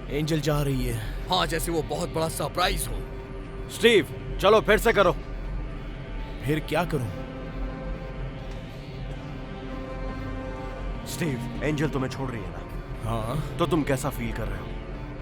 Angel जा रही है। हाँ, जैसे वो बहुत बड़ा सरप्राइज हो। स्टीव, चलो फिर से करो। फिर क्या करूं? स्टीव, एंजल तुम्हें छोड़ रही है ना? हाँ, तो तुम कैसा फील कर रहे हो?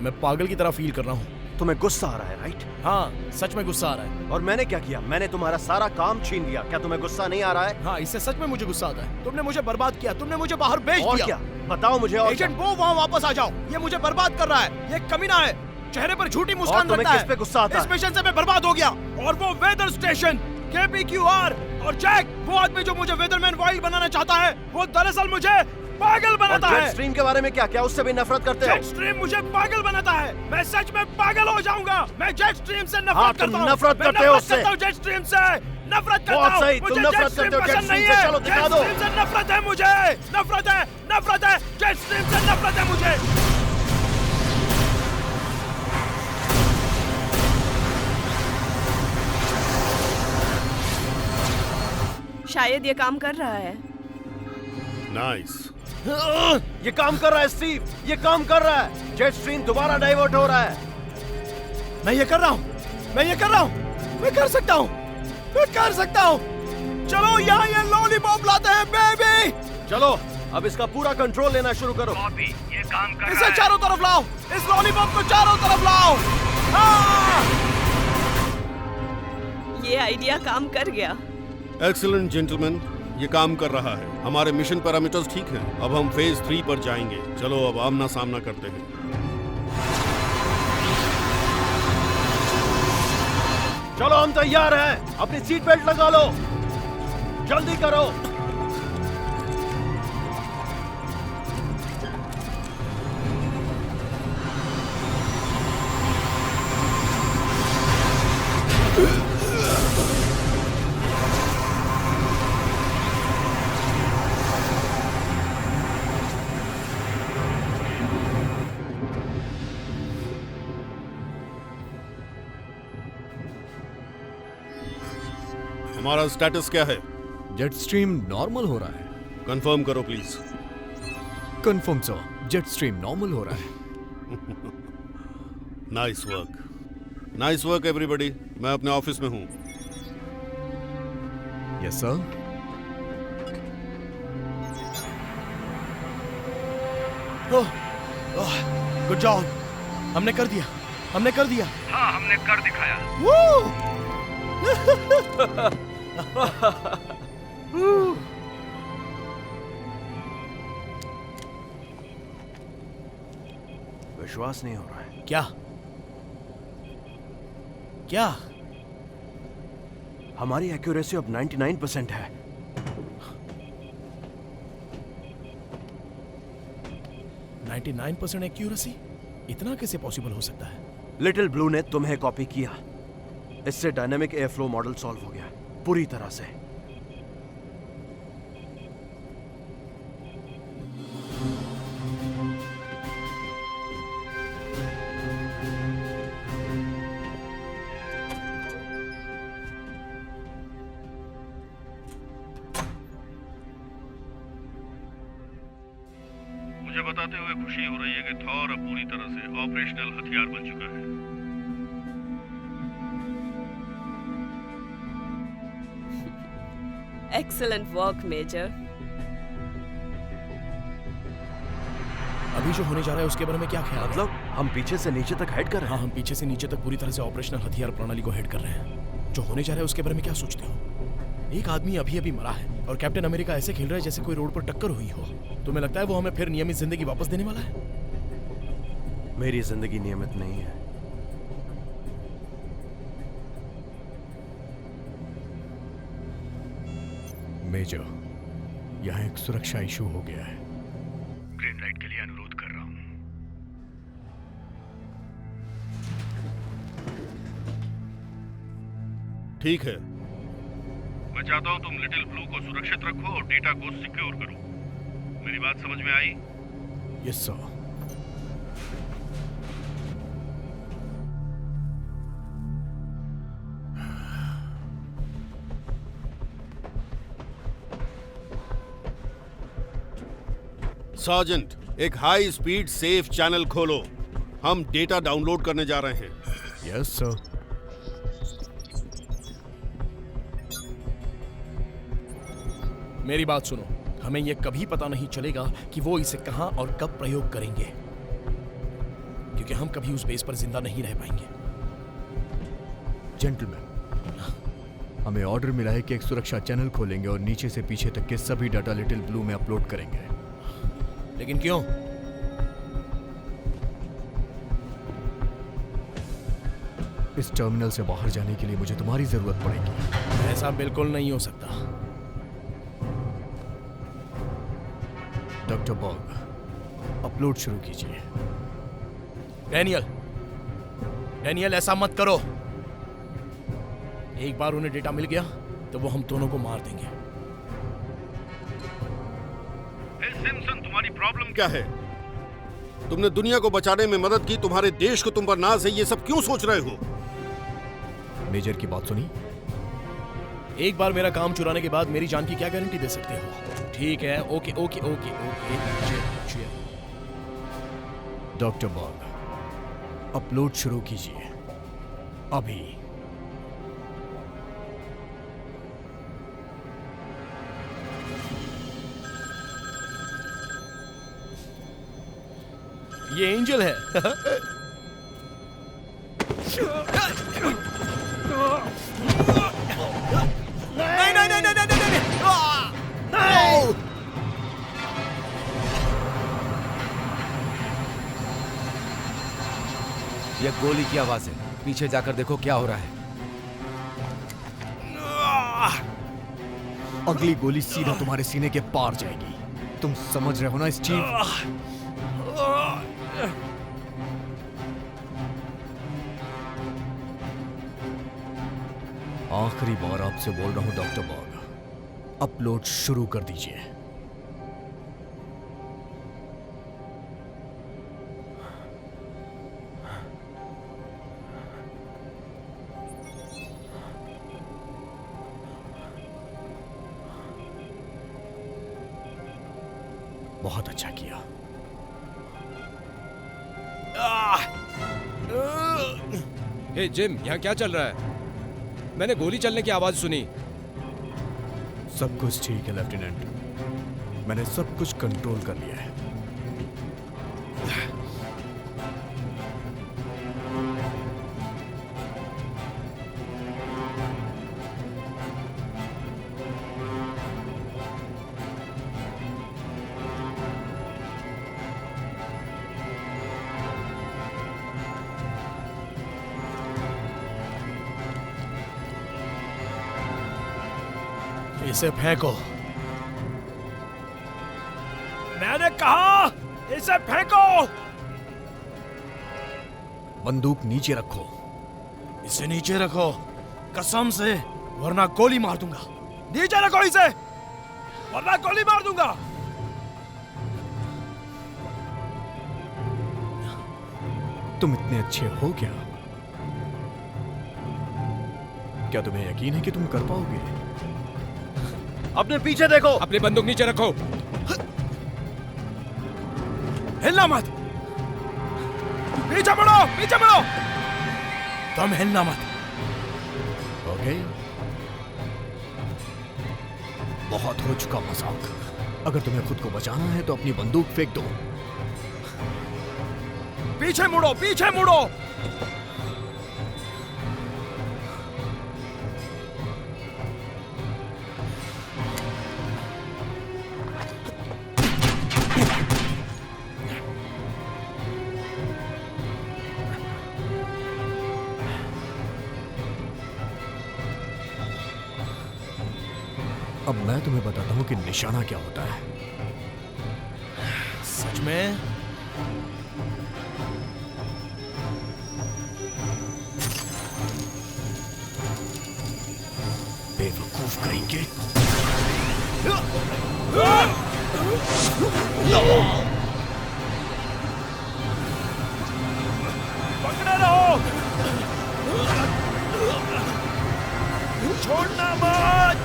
मैं पागल की तरह फील कर रहा हूँ। तुम्हें गुस्सा आ रहा है, राइट? हाँ, सच में गुस्सा आ रहा है। और मैंने क्या किया? मैंने तुम्हारा सारा काम छीन लिया। क्या तुम्हें गुस्सा नहीं आ रहा है? हाँ, इससे सच में मुझे गुस्सा आता है। तुमने मुझे बर्बाद किया, तुमने मुझे बाहर भेज और दिया। क्या? बताओ मुझे। और एजेंट वो, वहाँ वापस आ जाओ। ये मुझे बर्बाद कर रहा है। ये कमीना है। चेहरे पर झूठी मुस्कान तुम्हें रखता है। किस पे गुस्सा आता है? इस मिशन से मैं बर्बाद हो गया। और वो वेदर स्टेशन, KPQR और जैक, वो आदमी जो मुझे वेदरमैन वाइल्ड बनाना चाहता है, वो दरअसल मुझे पागल बनाता है। जेट स्ट्रीम के बारे में क्या? क्या उससे भी नफरत करते हो? जेट स्ट्रीम मुझे पागल बनाता है। मैं सच में पागल हो जाऊंगा। मैं जेट स्ट्रीम से नफरत हाँ, करता हूँ। नफरत करते हो उससे। जेट स्ट्रीम से नफरत करता बहुत हूँ। सही, मुझे तुम नफरत जेट स्ट्रीम करते हो जेट पसंद स्ट्रीम नहीं से। है। चलो दिखा दो। जेट स्ट्रीम से नफरत है मुझे। नफरत है, नफरत है। जेट स्ट्रीम से नफरत है मुझे। शायद ये काम कर रहा है। नाइस। ये काम कर रहा है स्टीव, ये काम कर रहा है। जेट स्ट्रीम दोबारा डाइवर्ट हो रहा है। मैं ये कर रहा हूँ, मैं ये कर रहा हूँ। मैं कर सकता हूँ, मैं कर सकता हूँ। चलो यहाँ ये लॉलीपॉप लाते हैं बेबी। चलो अब इसका पूरा कंट्रोल लेना शुरू करो। ये काम कर इसे चारों तरफ लाओ। इस लॉलीपॉप को चारों तरफ लाओ। हाँ! ये आइडिया काम कर गया। एक्सीलेंट जेंटलमैन, ये काम कर रहा है। हमारे मिशन पैरामीटर्स ठीक हैं। अब हम फेज 3 पर जाएंगे। चलो अब आमना सामना करते हैं। चलो हम तैयार हैं। अपनी सीट बेल्ट लगा लो। जल्दी करो। हमारा स्टेटस क्या है? जेट स्ट्रीम नॉर्मल हो रहा है। कंफर्म करो please. Confirm sir, jet stream normal हो रहा है। Nice work, nice work everybody. मैं अपने ऑफिस में हूँ। Yes sir. Good job. हमने कर दिया, हमने कर दिया। हाँ, हमने कर दिखाया। विश्वास नहीं हो रहा है। क्या क्या? हमारी एक्यूरेसी अब 99% है। %99 एक्यूरेसी? इतना कैसे पॉसिबल हो सकता है? लिटिल ब्लू ने तुम्हें कॉपी किया। इससे dynamic air flow model solve हो गया पूरी तरह से। मुझे बताते हुए खुशी हो रही है कि थॉर अब पूरी तरह से ऑपरेशनल हथियार बन चुका है। Excellent work major. अभी जो होने जा रहा है उसके बारे में क्या ख्याल है? मतलब हम पीछे से नीचे तक हेड कर रहे हाँ, हैं। हम पीछे से नीचे तक पूरी तरह से ऑपरेशनल हथियार प्रणाली को हेड कर रहे हैं। जो होने जा रहा है उसके बारे में क्या सोचते हो? एक आदमी अभी अभी मरा है और कैप्टन अमेरिका ऐसे खेल रहा है जैसे कोई रोड पर टक्कर हुई हो। तुम्हें लगता है वो हमें फिर नियमित जिंदगी वापस देने वाला है? मेरी जिंदगी नियमित नहीं है। मेजर, यहाँ एक सुरक्षा इशू हो गया है। ग्रीन लाइट के लिए अनुरोध कर रहा हूँ। ठीक है, मैं चाहता हूँ तुम लिटिल ब्लू को सुरक्षित रखो और डेटा को सिक्योर करो। मेरी बात समझ में आई? Yes sir. सार्जेंट, एक हाई स्पीड सेफ चैनल खोलो। हम डेटा डाउनलोड करने जा रहे हैं। Yes sir. मेरी बात सुनो, हमें यह कभी पता नहीं चलेगा कि वो इसे कहां और कब प्रयोग करेंगे, क्योंकि हम कभी उस बेस पर जिंदा नहीं रह पाएंगे। जेंटलमैन, हमें ऑर्डर मिला है कि एक सुरक्षा चैनल खोलेंगे और नीचे से पीछे तक के सभी डाटा लिटिल ब्लू में अपलोड करेंगे। लेकिन क्यों? इस टर्मिनल से बाहर जाने के लिए मुझे तुम्हारी जरूरत पड़ेगी। ऐसा बिल्कुल नहीं हो सकता। डॉक्टर बॉग, अपलोड शुरू कीजिए। डैनियल, ऐसा मत करो। एक बार उन्हें डेटा मिल गया तो वो हम दोनों को मार देंगे। सिम्पसन, तुम्हारी प्रॉब्लम क्या है? तुमने दुनिया को बचाने में मदद की, तुम्हारे देश को तुम पर नाज है, ये सब क्यों सोच रहे हो? मेजर की बात सुनी? एक बार मेरा काम चुराने के बाद मेरी जान की क्या गारंटी दे सकते हो? ठीक है, okay okay okay okay. cheer. Doctor बॉग, अपलोड शुरू कीजिए अभी। ये एंजल है। नहीं नहीं नहीं नहीं नहीं नहीं नहीं। ये गोली की आवाज है, पीछे जाकर देखो क्या हो रहा है। अगली गोली सीधा तुम्हारे सीने के पार जाएगी। तुम समझ रहे हो ना स्टीव? आखिरी बार आपसे बोल रहा हूं डॉक्टर बॉग, अपलोड शुरू कर दीजिए। बहुत अच्छा किया। हे जिम, यहाँ क्या चल रहा है? मैंने गोली चलने की आवाज सुनी। सब कुछ ठीक है लेफ्टिनेंट, मैंने सब कुछ कंट्रोल कर लिया है। इसे फेंको। मैंने कहा इसे फेंको। बंदूक नीचे रखो। इसे नीचे रखो, कसम से, वरना गोली मार दूंगा। नीचे रखो इसे, वरना गोली मार दूंगा। तुम इतने अच्छे हो क्या? क्या तुम्हें यकीन है कि तुम कर पाओगे? अपने पीछे देखो। अपनी बंदूक नीचे रखो। हिलना मत। पीछे बढ़ो, पीछे बढ़ो। तुम हिलना मत। ओके, बहुत हो चुका मजाक। अगर तुम्हें खुद को बचाना है तो अपनी बंदूक फेंक दो। पीछे मुड़ो, पीछे मुड़ो। अब मैं तुम्हें बताता हूं कि निशाना क्या होता है। सच में? बेवकूफ करेंगे। पकड़े रहो, छोड़ना मत।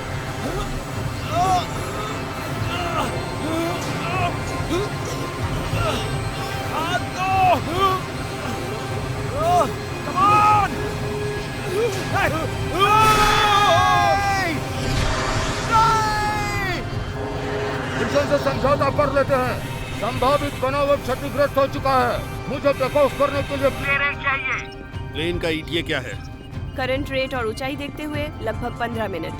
समझौता कर लेते हैं। संभावित बनावट क्षतिग्रस्त हो चुका है। मुझे टेक ऑफ करने के लिए क्लियरेंस चाहिए। प्लेन का ETA क्या है? करंट रेट और ऊंचाई देखते हुए लगभग 15 मिनट।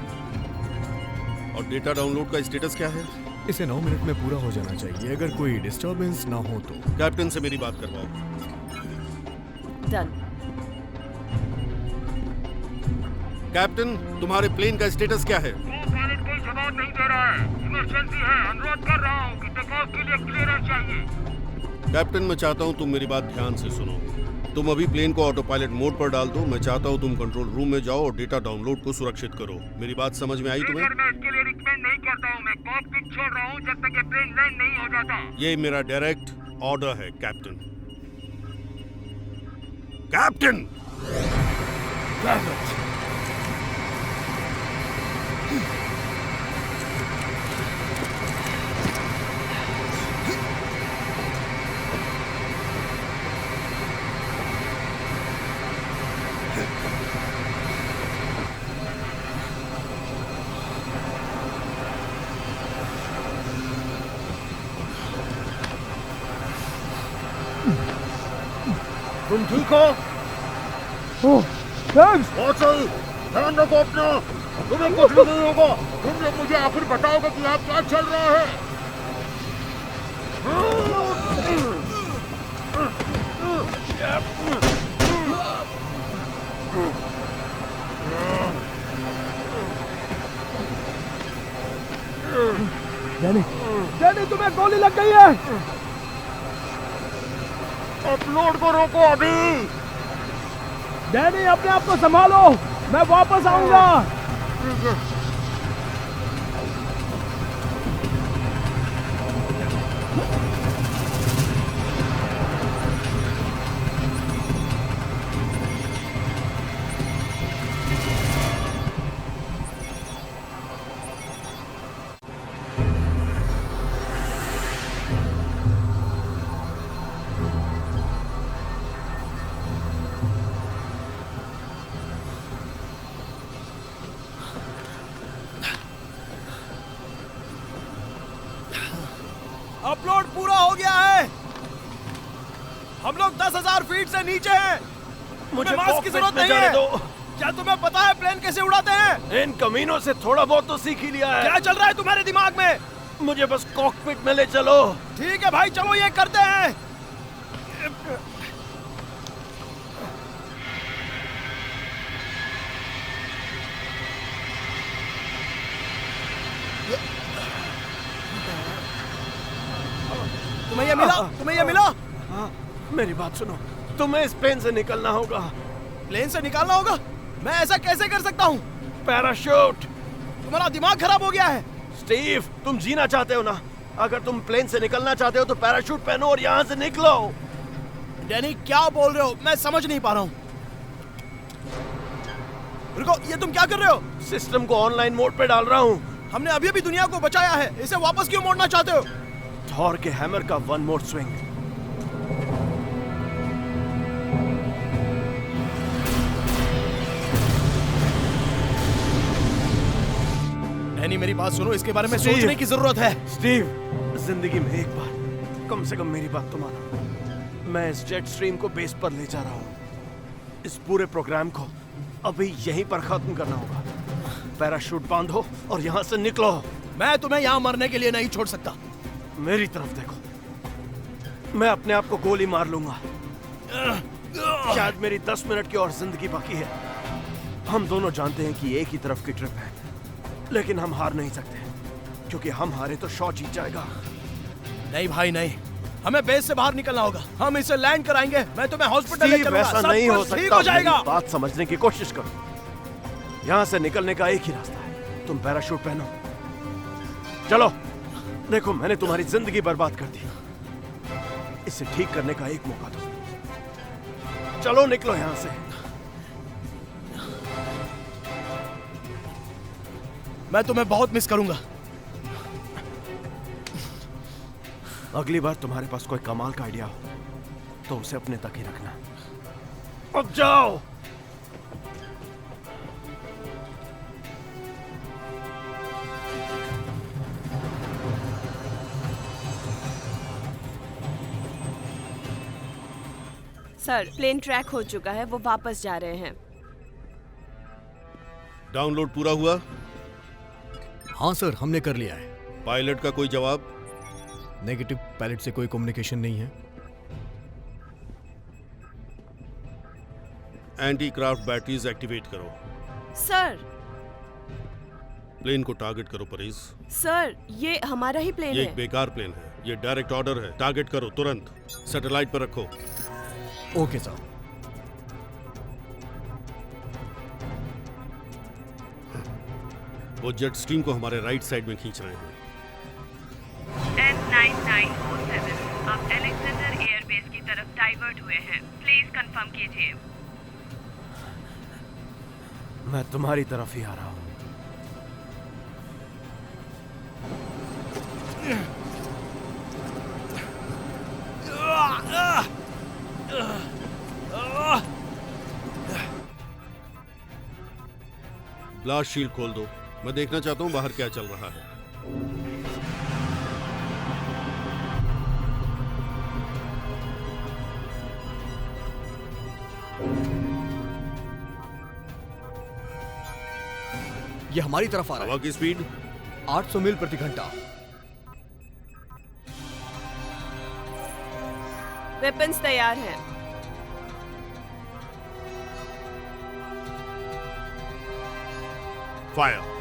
और डेटा डाउनलोड का स्टेटस क्या है? इसे 9 मिनट में पूरा हो जाना चाहिए, अगर कोई डिस्टरबेंस ना हो तो। कैप्टन से मेरी बात करवाओ। डन। कैप्टन, तुम्हारे प्लेन का स्टेटस क्या है? पायलट कोई जवाब नहीं दे रहा है। इमरजेंसी है। अनुरोध कर रहा हूँ कि टेक ऑफ के लिए क्लियरेंस चाहिए। कैप्टन, मैं चाहता हूँ तुम मेरी बात ध्यान से सुनो। तुम अभी प्लेन को ऑटो पायलट मोड पर डाल दो। मैं चाहता हूँ तुम कंट्रोल रूम में जाओ और डेटा डाउनलोड को सुरक्षित करो। मेरी बात समझ में आई तुम्हें? मैं इसके लिए रिकमेंड नहीं करता हूँ। मैं कॉकपिट छोड़ रहा हूँ जब तक ये प्लेन लैंड नहीं हो जाता। ये मेरा डायरेक्ट ऑर्डर है कैप्टन। कैप्टन! तुम ठीक हो? बहुत सही। ध्यान रखो अपना। तुम्हें कुछ भी नहीं होगा। तुम लोग मुझे आखिर बताओगे कि आप क्या चल रहा है। डैनी तुम्हें गोली लग गई है। अपलोड को रोको अभी। डैनी अपने आप को संभालो, मैं वापस आऊंगा। अपलोड पूरा हो गया है। हम लोग 10,000 फीट से नीचे हैं। मुझे मास्क की जरूरत नहीं है। क्या तुम्हें पता है प्लेन कैसे उड़ाते हैं? इन कमीनों से थोड़ा बहुत तो सीख ही लिया है। क्या चल रहा है तुम्हारे दिमाग में? मुझे बस कॉकपिट में ले चलो। ठीक है भाई, चलो ये करते हैं। तुम्हें ये मिला? तुम्हें ये मिला? हाँ, मेरी बात सुनो। तुम्हें इस प्लेन से निकलना होगा। प्लेन से निकालना होगा? मैं ऐसा कैसे कर सकता हूँ? पैराशूट। तुम्हारा दिमाग खराब हो गया है। स्टीव, तुम जीना चाहते हो ना? अगर तुम प्लेन से निकलना चाहते हो तो पैराशूट पहनो और यहाँ से निकलो। डैनी क्या बोल रहे हो? मैं समझ नहीं पा रहा हूँ। रुको, ये तुम क्या कर रहे हो? सिस्टम को ऑनलाइन मोड पे डाल रहा हूँ। हमने अभी अभी दुनिया को बचाया है, इसे वापस क्यों मोड़ना चाहते हो? थॉर के हैमर का वन मोर स्विंग। डैनी मेरी बात सुनो, इसके बारे में स्टीव, सोचने की जरूरत है। स्टीव, जिंदगी में एक बार कम से कम मेरी बात तो मानो। मैं इस जेट स्ट्रीम को बेस पर ले जा रहा हूँ। इस पूरे प्रोग्राम को अभी यहीं पर खत्म करना होगा। पैराशूट बांधो और यहाँ से निकलो। मैं तुम्हें यहाँ मरने के लिए नहीं छोड़ सकता। मेरी तरफ देखो। मैं अपने आप को गोली मार लूंगा। शायद मेरी 10 मिनट की और जिंदगी बाकी है। हम दोनों जानते हैं कि एक ही तरफ की ट्रिप है, लेकिन हम हार नहीं सकते, क्योंकि हम हारे तो शॉ जीत जाएगा। नहीं भाई नहीं, हमें बेस से बाहर निकलना होगा। हम इसे लैंड कराएंगे। मैं तुम्हें हॉस्पिटल ले चलूंगा। ऐसा सब नहीं हो कुछ ठीक सकता। हो जाएगा। मेरी बात समझने की कोशिश करो। यहाँ से निकलने का एक ही रास्ता है। तुम पैराशूट पहनो। चलो, देखो मैंने तुम्हारी जिंदगी बर्बाद कर दी। इसे ठीक करने का एक मौका दो। चलो निकलो यहाँ से। मैं तुम्हें बहुत मिस करूंगा। अगली बार तुम्हारे पास कोई कमाल का आइडिया हो तो उसे अपने तक ही रखना। अब जाओ। सर, प्लेन ट्रैक हो चुका है, वो वापस जा रहे हैं। डाउनलोड पूरा हुआ? हाँ सर, हमने कर लिया है। पायलट का कोई जवाब? नेगेटिव, पायलट से कोई कम्युनिकेशन नहीं है। एंटी क्राफ्ट बैटरीज एक्टिवेट करो। सर। प्लेन को टारगेट करो परेज। सर, ये हमारा ही प्लेन ये है। एक बेकार प्लेन है, ये डायरेक्ट ऑर्डर है। टारगेट करो तुरंत, सैटेलाइट पर रखो। Okay sir. वो जेट स्ट्रीम को हमारे राइट साइड में खींच रहे हैं। S9907, आप अलेक्जेंडर एयरबेस की तरफ डाइवर्ट हुए हैं। प्लीज कंफर्म कीजिए। मैं तुम्हारी तरफ ही आ रहा हूं। ब्लास्ट शील्ड खोल दो, मैं देखना चाहता हूं बाहर क्या चल रहा है। ये हमारी तरफ आ रहा हवा की स्पीड है, 800 मील प्रति घंटा। वेपन्स तैयार हैं। फायर।